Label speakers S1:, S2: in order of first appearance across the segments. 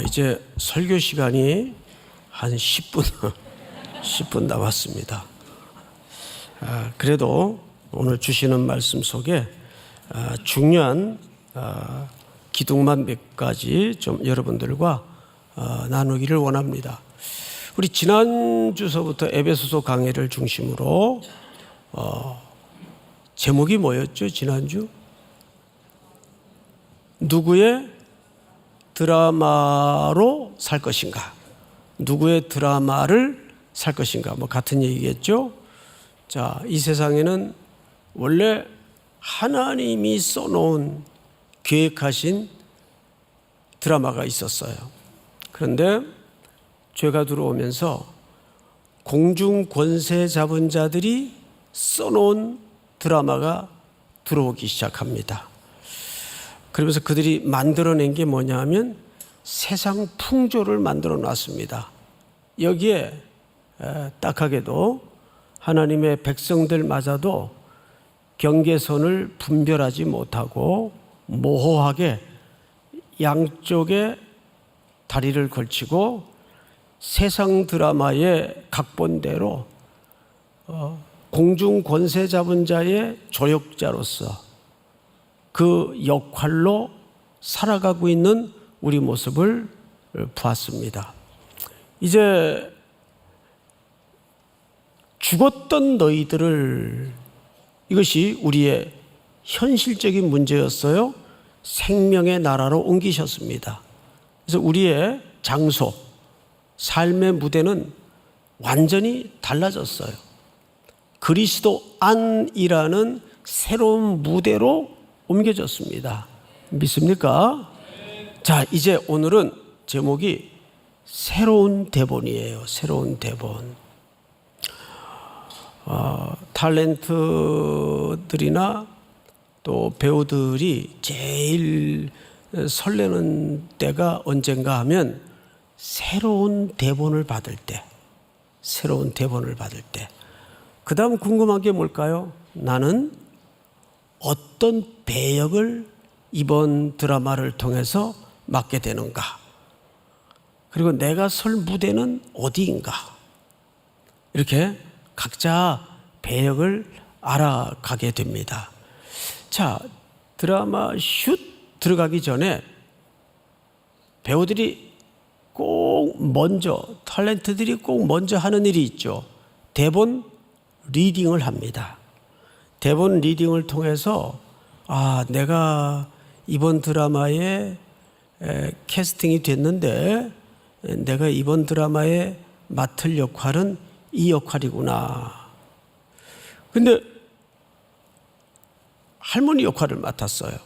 S1: 이제 설교 시간이 한 10분 남았습니다. 그래도 오늘 주시는 말씀 속에 중요한 기둥만 몇 가지 좀 여러분들과 나누기를 원합니다. 우리 지난주서부터 에베소서 강의를 중심으로 제목이 뭐였죠? 지난주? 누구의 드라마로 살 것인가? 누구의 드라마를 살 것인가? 뭐 같은 얘기겠죠? 자, 이 세상에는 원래 하나님이 써놓은 계획하신 드라마가 있었어요. 그런데 죄가 들어오면서 공중 권세 잡은 자들이 써놓은 드라마가 들어오기 시작합니다. 그러면서 그들이 만들어낸 게 뭐냐 하면 세상 풍조를 만들어 놨습니다. 여기에 딱하게도 하나님의 백성들마저도 경계선을 분별하지 못하고 모호하게 양쪽에 다리를 걸치고 세상 드라마의 각본대로 공중 권세 잡은 자의 조력자로서 그 역할로 살아가고 있는 우리 모습을 보았습니다. 이제 죽었던 너희들을, 이것이 우리의 현실적인 문제였어요. 생명의 나라로 옮기셨습니다. 그래서 우리의 장소, 삶의 무대는 완전히 달라졌어요. 그리스도 안이라는 새로운 무대로 옮겨졌습니다. 믿습니까? 자, 이제 오늘은 제목이 새로운 대본이에요. 새로운 대본. 탤런트들이나 또 배우들이 제일 설레는 때가 언젠가 하면 새로운 대본을 받을 때, 새로운 대본을 받을 때. 그 다음 궁금한 게 뭘까요? 나는 어떤 배역을 이번 드라마를 통해서 맡게 되는가? 그리고 내가 설 무대는 어디인가? 이렇게 각자 배역을 알아가게 됩니다. 자, 드라마 슛 들어가기 전에 배우들이 꼭 먼저, 탤런트들이 꼭 먼저 하는 일이 있죠. 대본 리딩을 합니다. 대본 리딩을 통해서 내가 이번 드라마에 캐스팅이 됐는데 내가 이번 드라마에 맡을 역할은 이 역할이구나. 근데 할머니 역할을 맡았어요.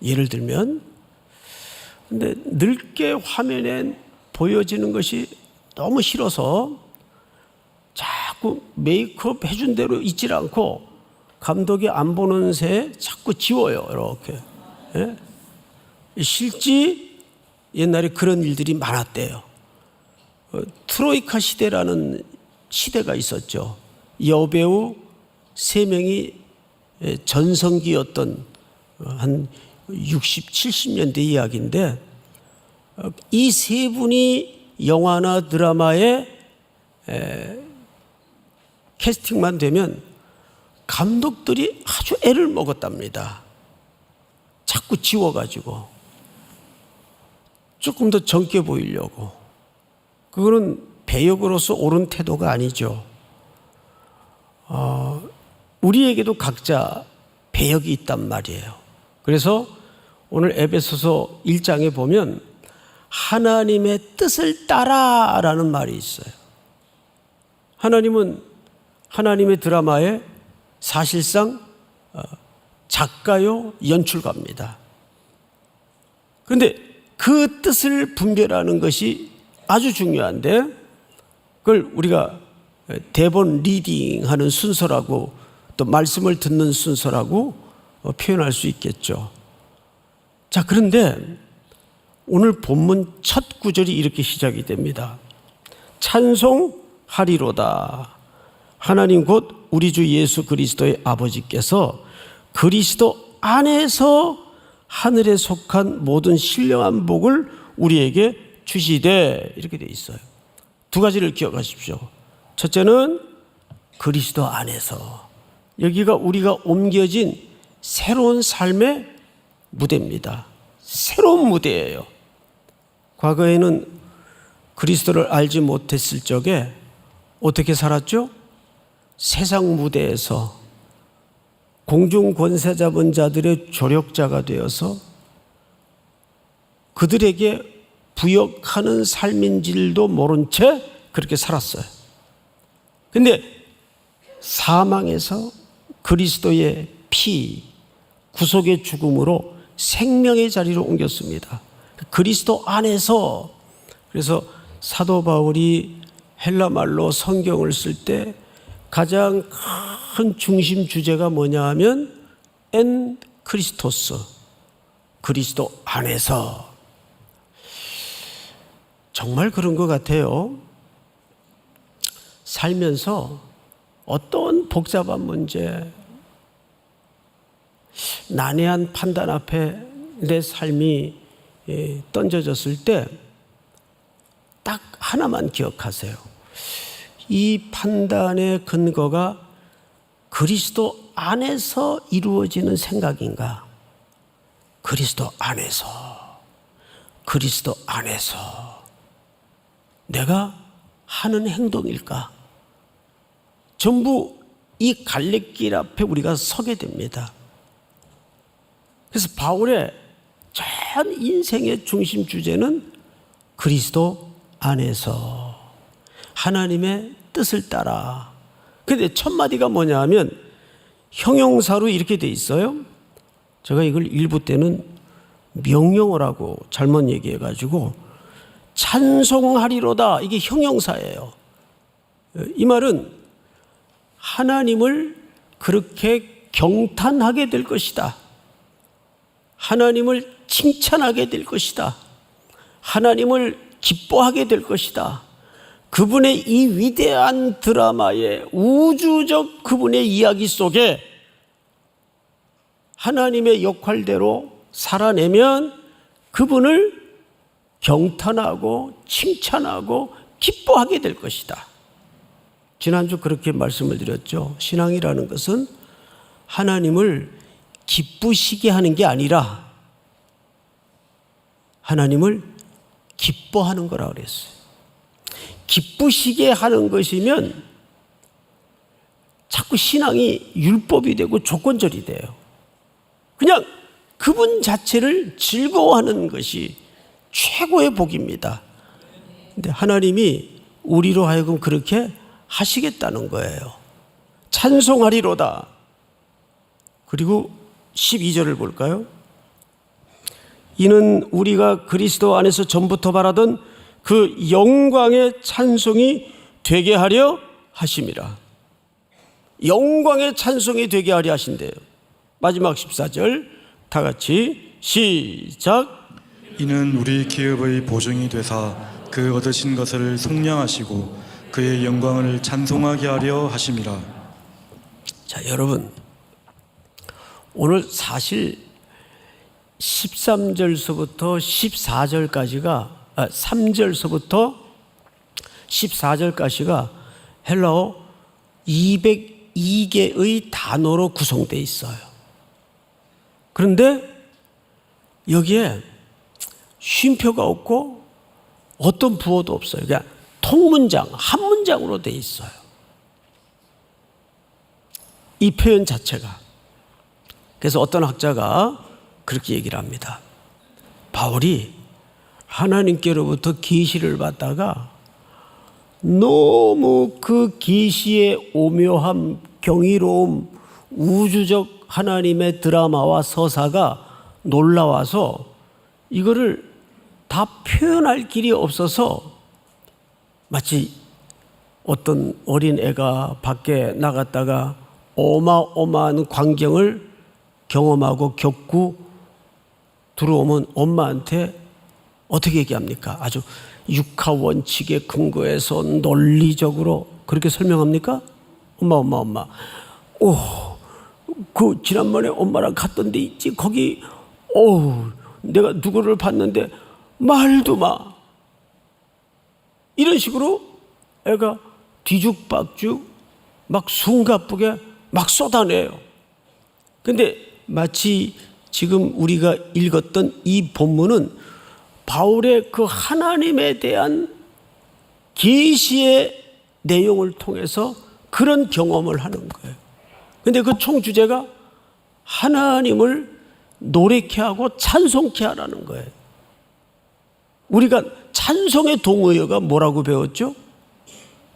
S1: 예를 들면. 근데 늙게 화면에 보여지는 것이 너무 싫어서 자꾸 메이크업 해준 대로 있질 않고 감독이 안 보는 새에 자꾸 지워요. 이렇게. 예? 실제 옛날에 그런 일들이 많았대요. 트로이카 시대라는 시대가 있었죠. 여배우 3명이 전성기였던 한 60, 70년대 이야기인데 이 3분이 영화나 드라마에 캐스팅만 되면 감독들이 아주 애를 먹었답니다. 자꾸 지워가지고 조금 더 젊게 보이려고. 그거는 배역으로서 옳은 태도가 아니죠. 우리에게도 각자 배역이 있단 말이에요. 그래서 오늘 에베소서 1장에 보면 하나님의 뜻을 따라라는 말이 있어요. 하나님은 하나님의 드라마에 사실상 작가요, 연출가입니다. 그런데 그 뜻을 분별하는 것이 아주 중요한데 그걸 우리가 대본 리딩하는 순서라고 또 말씀을 듣는 순서라고 표현할 수 있겠죠. 자, 그런데 오늘 본문 첫 구절이 이렇게 시작이 됩니다. 찬송하리로다. 하나님 곧 우리 주 예수 그리스도의 아버지께서 그리스도 안에서 하늘에 속한 모든 신령한 복을 우리에게 주시되 이렇게 돼 있어요. 두 가지를 기억하십시오. 첫째는 그리스도 안에서, 여기가 우리가 옮겨진 새로운 삶의 무대입니다. 새로운 무대예요. 과거에는 그리스도를 알지 못했을 적에 어떻게 살았죠? 세상 무대에서 공중 권세 잡은 자들의 조력자가 되어서 그들에게 부역하는 삶인지도 모른 채 그렇게 살았어요. 근데 사망에서 그리스도의 피, 구속의 죽음으로 생명의 자리로 옮겼습니다. 그리스도 안에서, 그래서 사도 바울이 헬라 말로 성경을 쓸 때 가장 큰 중심 주제가 뭐냐 하면 엔 크리스토스, 그리스도 안에서. 정말 그런 것 같아요. 살면서 어떤 복잡한 문제, 난해한 판단 앞에 내 삶이 던져졌을 때 딱 하나만 기억하세요. 이 판단의 근거가 그리스도 안에서 이루어지는 생각인가? 그리스도 안에서, 그리스도 안에서 내가 하는 행동일까? 전부 이 갈래길 앞에 우리가 서게 됩니다. 그래서 바울의 전 인생의 중심 주제는 그리스도 안에서 하나님의 뜻을 따라. 그런데 첫 마디가 뭐냐 하면 형용사로 이렇게 돼 있어요. 제가 이걸 일부 때는 명령어라고 잘못 얘기해가지고 찬송하리로다, 이게 형용사예요. 이 말은 하나님을 그렇게 경탄하게 될 것이다, 하나님을 칭찬하게 될 것이다, 하나님을 기뻐하게 될 것이다. 그분의 이 위대한 드라마의 우주적 그분의 이야기 속에 하나님의 역할대로 살아내면 그분을 경탄하고 칭찬하고 기뻐하게 될 것이다. 지난주 그렇게 말씀을 드렸죠. 신앙이라는 것은 하나님을 기쁘시게 하는 게 아니라 하나님을 기뻐하는 거라고 그랬어요. 기쁘시게 하는 것이면 자꾸 신앙이 율법이 되고 조건절이 돼요. 그냥 그분 자체를 즐거워하는 것이 최고의 복입니다. 근데 하나님이 우리로 하여금 그렇게 하시겠다는 거예요. 찬송하리로다. 그리고 12절을 볼까요? 이는 우리가 그리스도 안에서 전부터 바라던 그 영광의 찬송이 되게 하려 하심이라. 영광의 찬송이 되게 하려 하신대요. 마지막 14절 다 같이 시작.
S2: 이는 우리 기업의 보증이 되사 그 얻으신 것을 속량하시고 그의 영광을 찬송하게 하려 하심이라.
S1: 자, 여러분, 오늘 사실 13절서부터 14절까지가 3절서부터 14절까지가 헬라어 202개의 단어로 구성되어 있어요. 그런데 여기에 쉼표가 없고 어떤 부호도 없어요. 그냥 통문장, 한 문장으로 되어 있어요. 이 표현 자체가. 그래서 어떤 학자가 그렇게 얘기를 합니다. 바울이 하나님께로부터 계시를 받다가 너무 그 계시의 오묘함, 경이로움, 우주적 하나님의 드라마와 서사가 놀라워서 이거를 다 표현할 길이 없어서 마치 어떤 어린 애가 밖에 나갔다가 어마어마한 광경을 경험하고 겪고 들어오면 엄마한테 어떻게 얘기합니까? 아주 육하 원칙에 근거해서 논리적으로 그렇게 설명합니까? 엄마. 그 지난번에 엄마랑 갔던 데 있지? 거기 내가 누구를 봤는데 말도 마. 이런 식으로 애가 뒤죽박죽 막 숨가쁘게 막 쏟아내요. 근데 마치 지금 우리가 읽었던 이 본문은 바울의 그 하나님에 대한 계시의 내용을 통해서 그런 경험을 하는 거예요. 근데 그 총 주제가 하나님을 노래케 하고 찬송케 하라는 거예요. 우리가 찬송의 동의어가 뭐라고 배웠죠?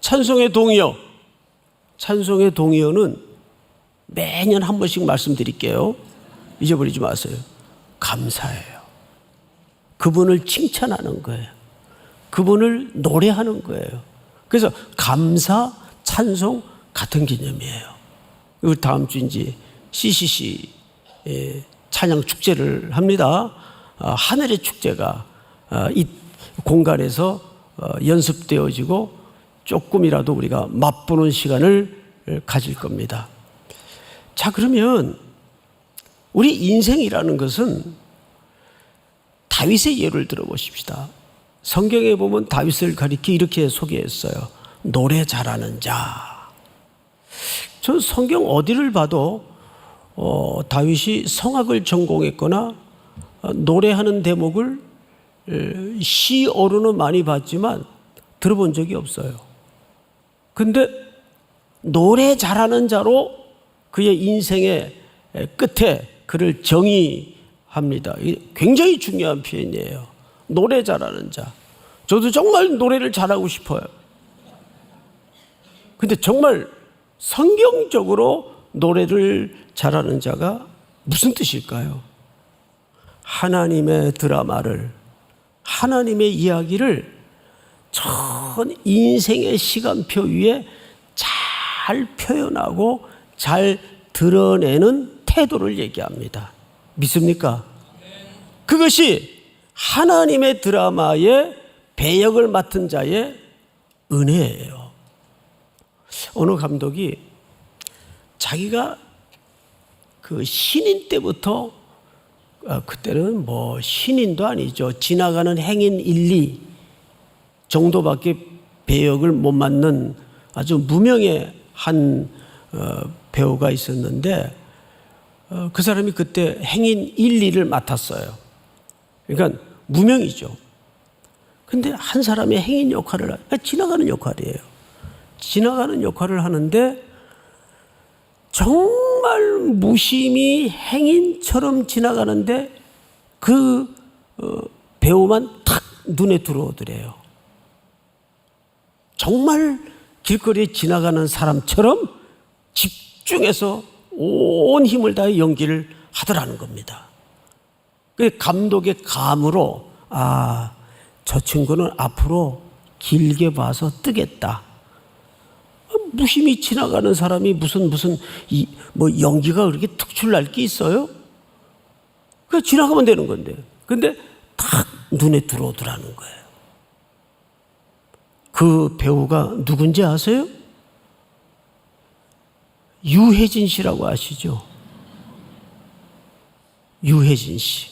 S1: 찬송의 동의어. 찬송의 동의어는 매년 한 번씩 말씀드릴게요. 잊어버리지 마세요. 감사해요. 그분을 칭찬하는 거예요. 그분을 노래하는 거예요. 그래서 감사, 찬송 같은 개념이에요. 우리 다음 주 이제 CCC 찬양 축제를 합니다. 하늘의 축제가 이 공간에서 연습되어지고 조금이라도 우리가 맛보는 시간을 가질 겁니다. 자, 그러면 우리 인생이라는 것은 다윗의 예를 들어보십시다. 성경에 보면 다윗을 가리켜 이렇게 소개했어요. 노래 잘하는 자. 전 성경 어디를 봐도 다윗이 성악을 전공했거나 노래하는 대목을 시어로는 많이 봤지만 들어본 적이 없어요. 근데 노래 잘하는 자로 그의 인생의 끝에 그를 정의합니다. 굉장히 중요한 표현이에요. 노래 잘하는 자. 저도 정말 노래를 잘하고 싶어요. 근데 정말 성경적으로 노래를 잘하는 자가 무슨 뜻일까요? 하나님의 드라마를, 하나님의 이야기를 전 인생의 시간표 위에 잘 표현하고 잘 드러내는 태도를 얘기합니다. 믿습니까? 그것이 하나님의 드라마의 배역을 맡은 자의 은혜예요. 어느 감독이 자기가 그 신인 때부터 그때는 뭐 신인도 아니죠. 지나가는 행인 1, 2 정도밖에 배역을 못 맡는 아주 무명의 한 배우가 있었는데 그 사람이 그때 행인 1, 2를 맡았어요. 그러니까 무명이죠. 근데 한 사람의 행인 역할을 지나가는 역할이에요. 지나가는 역할을 하는데 정말 무심히 행인처럼 지나가는데 그 배우만 탁 눈에 들어오더래요. 정말 길거리에 지나가는 사람처럼 집중해서 온 힘을 다해 연기를 하더라는 겁니다. 그 감독의 감으로 저 친구는 앞으로 길게 봐서 뜨겠다. 무심히 지나가는 사람이 무슨 뭐 연기가 그렇게 특출날 게 있어요? 그냥 지나가면 되는 건데. 근데 탁 눈에 들어오더라는 거예요. 그 배우가 누군지 아세요? 유해진 씨라고 아시죠? 유해진 씨.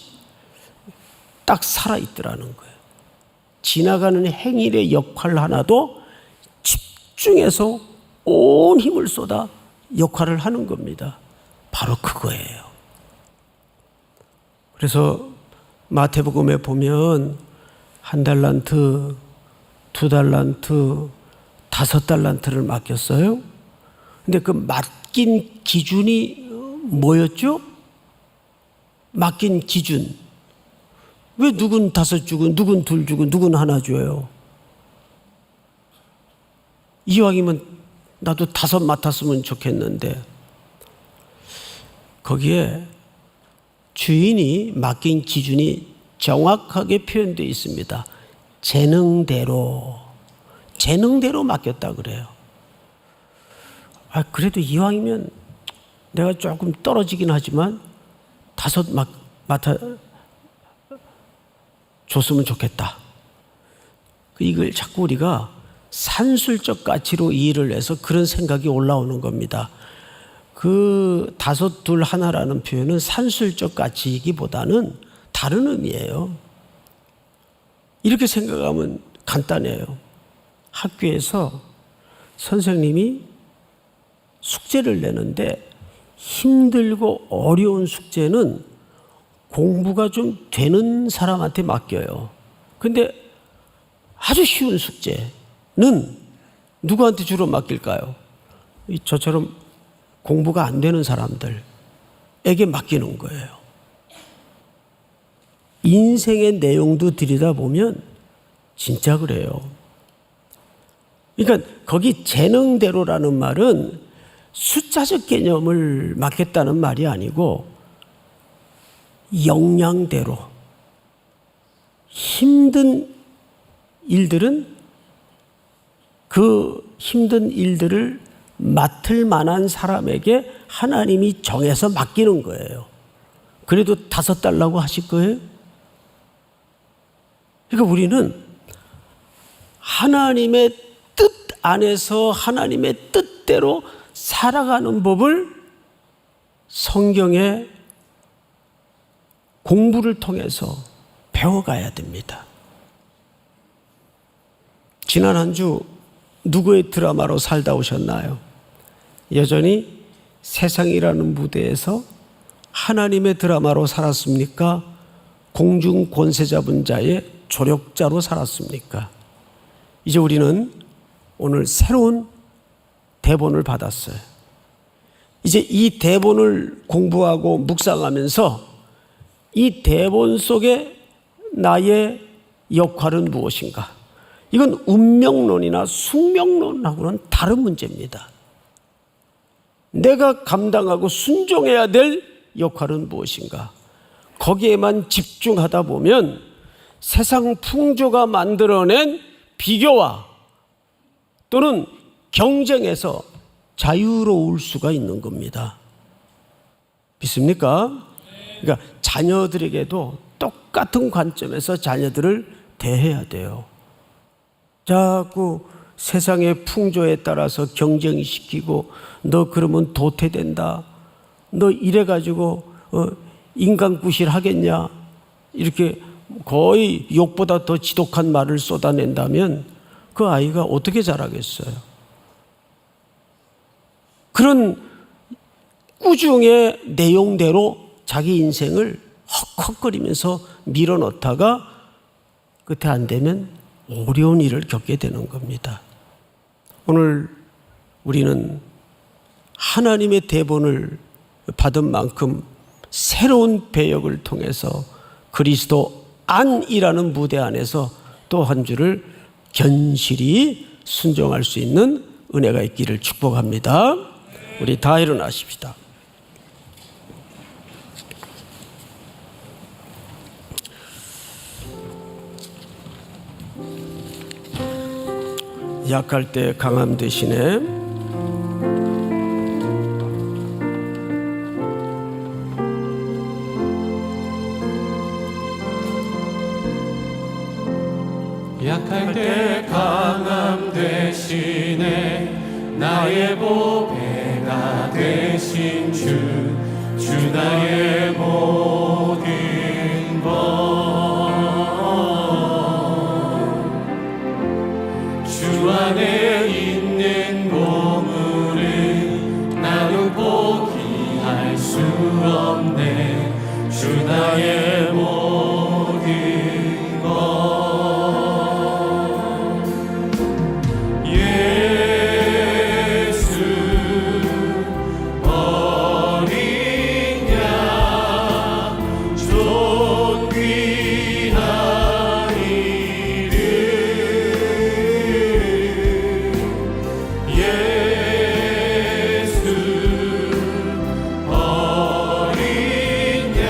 S1: 딱 살아있더라는 거예요. 지나가는 행인의 역할 하나도 집중해서 온 힘을 쏟아 역할을 하는 겁니다. 바로 그거예요. 그래서 마태복음에 보면 1달란트, 2달란트, 5달란트를 맡겼어요. 근데 그 맡긴 기준이 뭐였죠? 맡긴 기준. 왜 누군 5 주고 누군 2 주고 누군 1 줘요? 이왕이면 나도 5 맡았으면 좋겠는데 거기에 주인이 맡긴 기준이 정확하게 표현되어 있습니다. 재능대로 맡겼다 그래요. 그래도 이왕이면 내가 조금 떨어지긴 하지만 5 맡아 줬으면 좋겠다. 이걸 자꾸 우리가 산술적 가치로 이해를 해서 그런 생각이 올라오는 겁니다. 그 5, 2, 1라는 표현은 산술적 가치이기보다는 다른 의미예요. 이렇게 생각하면 간단해요. 학교에서 선생님이 숙제를 내는데 힘들고 어려운 숙제는 공부가 좀 되는 사람한테 맡겨요. 근데 아주 쉬운 숙제는 누구한테 주로 맡길까요? 저처럼 공부가 안 되는 사람들에게 맡기는 거예요. 인생의 내용도 들여다보면 진짜 그래요. 그러니까 거기 재능대로라는 말은 숫자적 개념을 맡겠다는 말이 아니고 역량대로 힘든 일들은 그 힘든 일들을 맡을 만한 사람에게 하나님이 정해서 맡기는 거예요. 그래도 5달라고 하실 거예요? 그러니까 우리는 하나님의 뜻 안에서 하나님의 뜻대로 살아가는 법을 성경의 공부를 통해서 배워가야 됩니다. 지난 한 주 누구의 드라마로 살다 오셨나요? 여전히 세상이라는 무대에서 하나님의 드라마로 살았습니까? 공중 권세 잡은 자의 조력자로 살았습니까? 이제 우리는 오늘 새로운 대본을 받았어요. 이제 이 대본을 공부하고 묵상하면서 이 대본 속에 나의 역할은 무엇인가? 이건 운명론이나 숙명론하고는 다른 문제입니다. 내가 감당하고 순종해야 될 역할은 무엇인가? 거기에만 집중하다 보면 세상 풍조가 만들어낸 비교와 또는 경쟁에서 자유로울 수가 있는 겁니다. 믿습니까? 그러니까 자녀들에게도 똑같은 관점에서 자녀들을 대해야 돼요. 자꾸 세상의 풍조에 따라서 경쟁시키고 너 그러면 도태된다. 너 이래가지고 인간구실 하겠냐. 이렇게 거의 욕보다 더 지독한 말을 쏟아낸다면 그 아이가 어떻게 자라겠어요? 그런 꾸중의 내용대로 자기 인생을 헉헉거리면서 밀어넣다가 끝에 안 되면 어려운 일을 겪게 되는 겁니다. 오늘 우리는 하나님의 대본을 받은 만큼 새로운 배역을 통해서 그리스도 안이라는 무대 안에서 또 한 주를 견실히 순종할 수 있는 은혜가 있기를 축복합니다. 우리 다 일어나십시다. 약할 때 강함 대신에
S3: 약할 때 강함 대신에 나의 보배가 되신 주 나의 모든 주 안에 있는 보물은 나는 포기할 수 없네. 주 나의 모든 것 예수 어린 양 존귀한 이름 예수 어린 양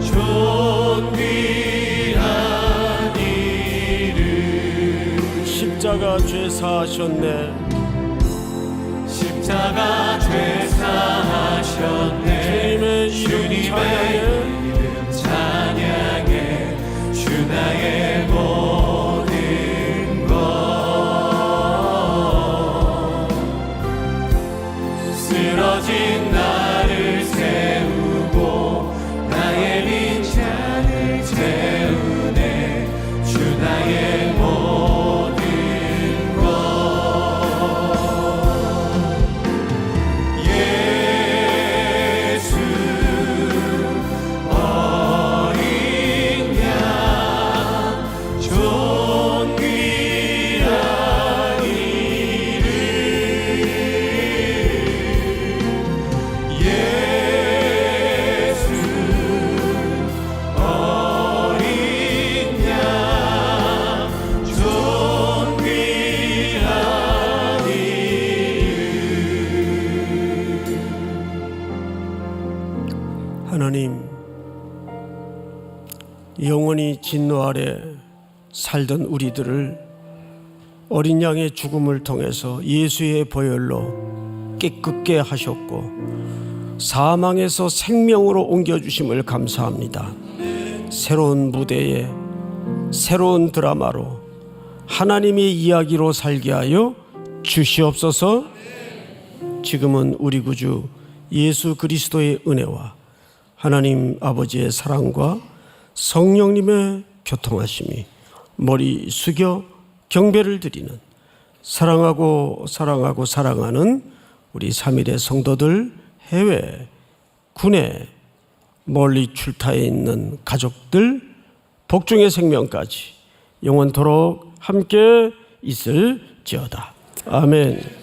S3: 존귀한 이름
S1: 십자가 죄 사하셨네.
S3: 십자가 죄 사하셨네. 주님의 이름 찬양해. 주 나의 모든 것 쓰러진 나를 세우고 나의 빈잔을 채우네.
S1: 영원히 진노 아래 살던 우리들을 어린 양의 죽음을 통해서 예수의 보혈로 깨끗게 하셨고 사망에서 생명으로 옮겨주심을 감사합니다. 새로운 무대에 새로운 드라마로 하나님의 이야기로 살게 하여 주시옵소서. 지금은 우리 구주 예수 그리스도의 은혜와 하나님 아버지의 사랑과 성령님의 교통하심이 머리 숙여 경배를 드리는 사랑하고 사랑하는 우리 3일의 성도들, 해외, 군에 멀리 출타해 있는 가족들, 복중의 생명까지 영원토록 함께 있을지어다. 아멘.